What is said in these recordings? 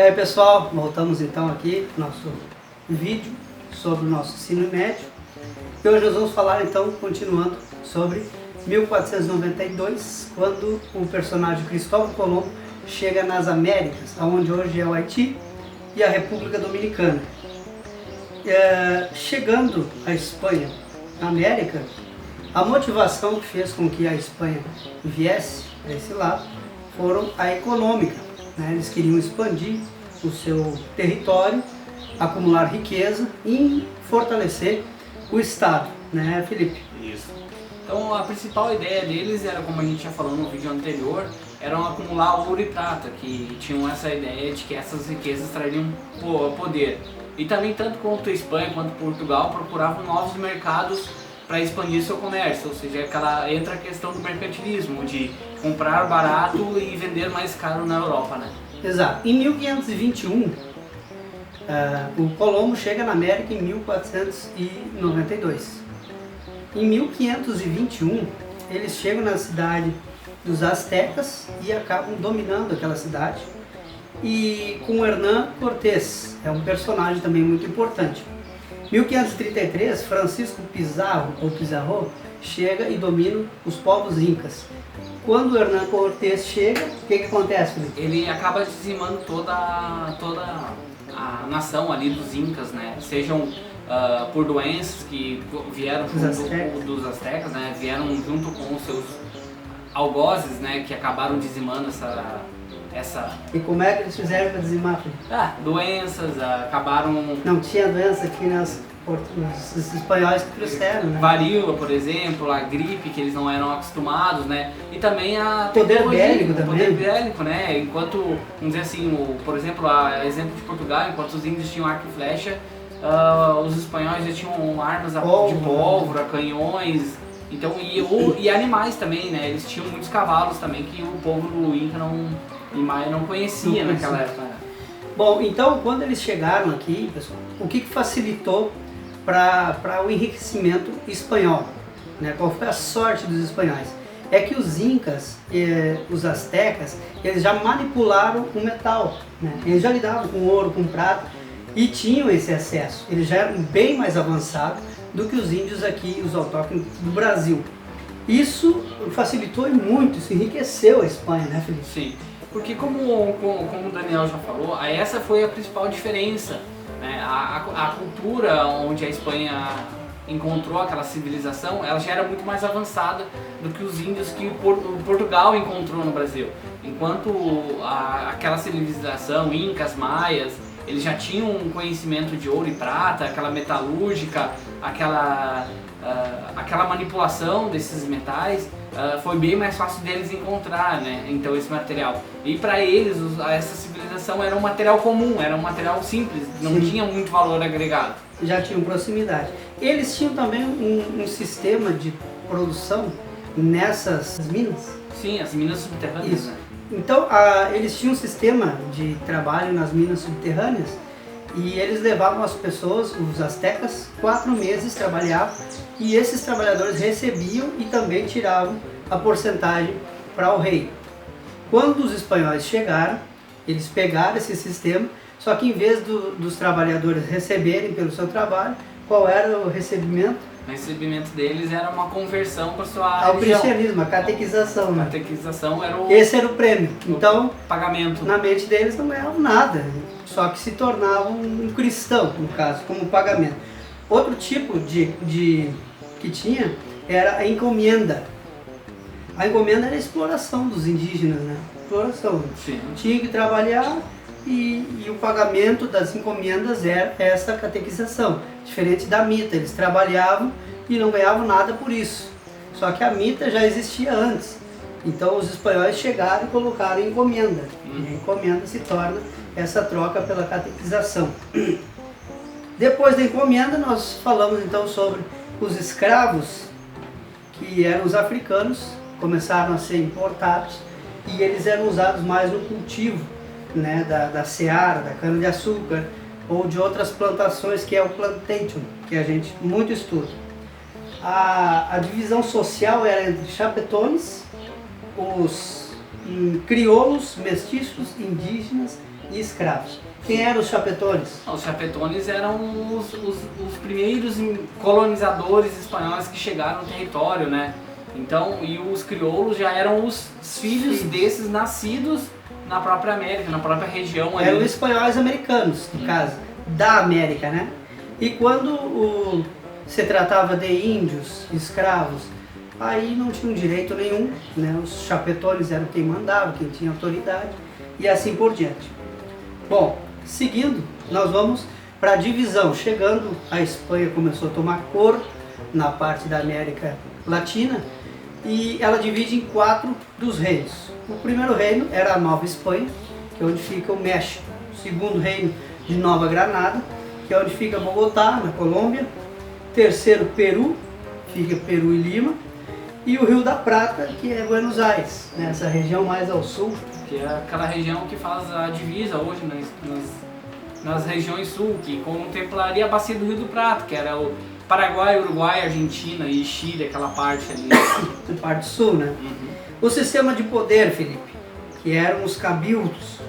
aí pessoal, voltamos então aqui no nosso vídeo sobre o nosso ensino médio. E hoje nós vamos falar então, continuando, sobre 1492, quando o personagem Cristóvão Colombo chega nas Américas, onde hoje é o Haiti e a República Dominicana. Chegando à Espanha, na América, a motivação que fez com que a Espanha viesse para esse lado foram a econômica, né? Eles queriam expandir o seu território, acumular riqueza e fortalecer o Estado, né, Felipe? Isso. Então a principal ideia deles era, como a gente já falou no vídeo anterior, era acumular ouro e prata, que tinham essa ideia de que essas riquezas trariam poder. E também tanto quanto a Espanha quanto Portugal procuravam novos mercados para expandir seu comércio, ou seja, entra a questão do mercantilismo, de comprar barato e vender mais caro na Europa, né? Exato. Em 1521, o Colombo chega na América em 1492. Em 1521, eles chegam na cidade dos Aztecas e acabam dominando aquela cidade. E com Hernán Cortés, é um personagem também muito importante. Em 1533, Francisco Pizarro chega e domina os povos incas. Quando Hernán Cortés chega, o que acontece, Felipe? Ele acaba dizimando toda a nação ali dos incas, né? Sejam por doenças que vieram junto dos astecas, né? Vieram junto com os seus algozes, né? Que acabaram dizimando essa... E como é que eles fizeram para dizimar, Felipe? Doenças, acabaram... Não tinha doença aqui nos espanhóis que trouxeram, né? Varíola, por exemplo, a gripe, que eles não eram acostumados, né? E também a poder bélico também. Poder bélico, né? Enquanto, vamos dizer assim, por exemplo, exemplo de Portugal, enquanto os índios tinham arco e flecha, os espanhóis já tinham armas de pólvora, canhões, então, e animais também, né? Eles tinham muitos cavalos também que o povo do Inca não conhecia naquela época. Bom, então quando eles chegaram aqui, pessoal, o que facilitou para o enriquecimento espanhol, né? Qual foi a sorte dos espanhóis? É que os incas, os astecas, eles já manipularam o metal, né? Eles já lidavam com ouro, com prata e tinham esse acesso. Eles já eram bem mais avançados do que os índios aqui, os autóctones do Brasil. Isso facilitou muito, isso enriqueceu a Espanha, né, Felipe? Sim, porque como o Daniel já falou, essa foi a principal diferença, né? A cultura onde a Espanha encontrou aquela civilização, ela já era muito mais avançada do que os índios que Portugal encontrou no Brasil. Enquanto aquela civilização, incas, maias, eles já tinham um conhecimento de ouro e prata, aquela metalúrgica, aquela manipulação desses metais, foi bem mais fácil deles encontrar, né? Então esse material. E para eles, essa civilização era um material comum, era um material simples, não tinha muito valor agregado. Já tinham proximidade. Eles tinham também um sistema de produção nessas minas? Sim, as minas subterrâneas. Isso. Né? Então, eles tinham um sistema de trabalho nas minas subterrâneas e eles levavam as pessoas, os astecas, 4 meses trabalhavam e esses trabalhadores recebiam e também tiravam a porcentagem para o rei. Quando os espanhóis chegaram, eles pegaram esse sistema, só que em vez dos trabalhadores receberem pelo seu trabalho, qual era o recebimento? O recebimento deles era uma conversão para sua ao religião. cristianismo, a catequização. A catequização era esse era o prêmio. Então, pagamento. Na mente deles não ganhavam nada, só que se tornavam um cristão, no caso, como pagamento. Outro tipo que tinha era a encomenda. A encomenda era a exploração dos indígenas, né? Exploração. Sim. Tinha que trabalhar e o pagamento das encomendas era essa catequização. Diferente da mita, eles trabalhavam e não ganhavam nada por isso. Só que a mita já existia antes. Então os espanhóis chegaram e colocaram encomenda. E a encomenda se torna essa troca pela catequização. Depois da encomenda nós falamos então sobre os escravos, que eram os africanos, começaram a ser importados e eles eram usados mais no cultivo, né, da seara, da cana-de-açúcar ou de outras plantações, que é o plantation, que a gente muito estuda. A divisão social era entre chapetones, os crioulos, mestiços, indígenas e escravos. Quem eram os chapetones? Os chapetones eram os primeiros colonizadores espanhóis que chegaram no território, né? Então, e os crioulos já eram os filhos desses nascidos na própria América, na própria região ali. Eram espanhóis americanos, no caso, da América, né? E quando se tratava de índios, escravos, aí não tinham direito nenhum, né? Os chapetones eram quem mandava, quem tinha autoridade e assim por diante. Bom, seguindo, nós vamos para a divisão. Chegando, a Espanha começou a tomar cor na parte da América Latina e ela divide em 4 dos reinos. O primeiro reino era a Nova Espanha, que é onde fica o México. O segundo reino de Nova Granada, que é onde fica Bogotá, na Colômbia. Terceiro, Peru, fica Peru e Lima. E o Rio da Prata, que é Buenos Aires, né? Essa região mais ao sul. Que é aquela região que faz a divisa hoje nas regiões sul, que contemplaria a bacia do Rio do Prata, que era o Paraguai, Uruguai, Argentina e Chile, aquela parte ali. A parte sul, né? O sistema de poder, Felipe, que eram os cabildos.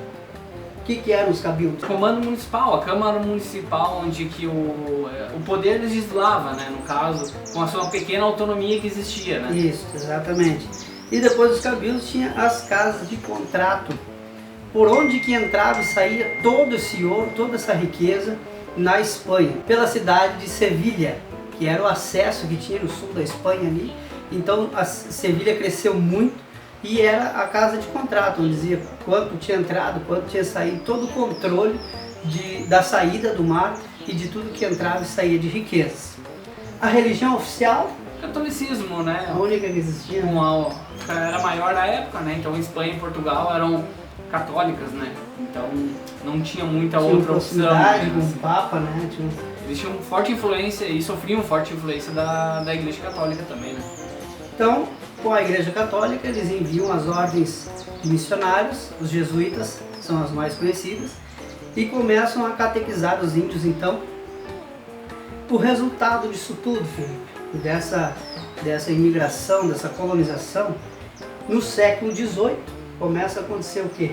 O que eram os cabildos? Comando municipal, a Câmara Municipal, onde que o poder legislava, né, no caso, com a sua pequena autonomia que existia, né? Isso, exatamente. E depois dos cabildos tinha as casas de contrato, por onde que entrava e saía todo esse ouro, toda essa riqueza na Espanha, pela cidade de Sevilha, que era o acesso que tinha no sul da Espanha ali. Então a Sevilha cresceu muito e era a casa de contrato, onde dizia quanto tinha entrado, quanto tinha saído, todo o controle da saída do mar e de tudo que entrava e saía de riquezas. A religião oficial? Catolicismo, né? A única que existia. Era maior na época, né? Então Espanha e Portugal eram católicas, né? Então não tinha muita outra opção. Né? Com o Papa, né? Eles tinham forte influência e sofriam forte influência da Igreja Católica também, né? Então, com a Igreja Católica, eles enviam as ordens de missionários, os jesuítas são as mais conhecidas, e começam a catequizar os índios. Então, o resultado disso tudo, Felipe, dessa imigração, dessa colonização, no século XVIII, começa a acontecer o quê?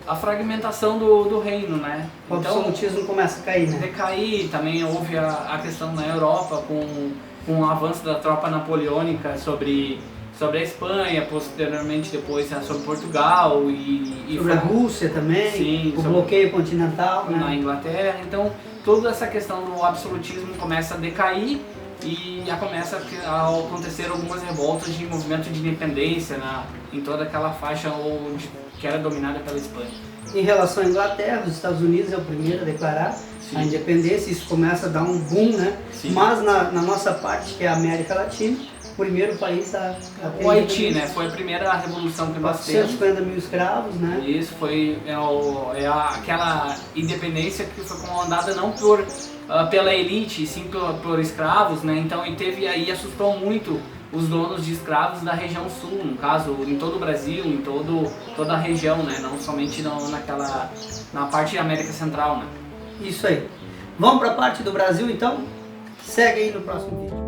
A fragmentação do reino, né? O absolutismo começa a cair, né? Decair, também houve a questão na Europa com o avanço da tropa napoleônica sobre a Espanha, posteriormente depois sobre Portugal e sobre a Rússia também, sim, o bloqueio continental, né? Na Inglaterra. Então toda essa questão do absolutismo começa a decair e já começa a acontecer algumas revoltas de movimento de independência em toda aquela faixa que era dominada pela Espanha. Em relação à Inglaterra, os Estados Unidos é o primeiro a declarar a independência, isso começa a dar um boom, né? Sim. Mas na nossa parte, que é a América Latina, o primeiro país a ter o Haiti, né? Foi a primeira revolução que nós temos. 450 mil escravos, né? Isso foi aquela independência que foi comandada não pela elite, sim por escravos, né? Então assustou muito os donos de escravos da região sul, no caso, em todo o Brasil, em toda a região, né? Não somente na parte da América Central, né? Isso aí. Vamos para a parte do Brasil, então? Segue aí no próximo vídeo.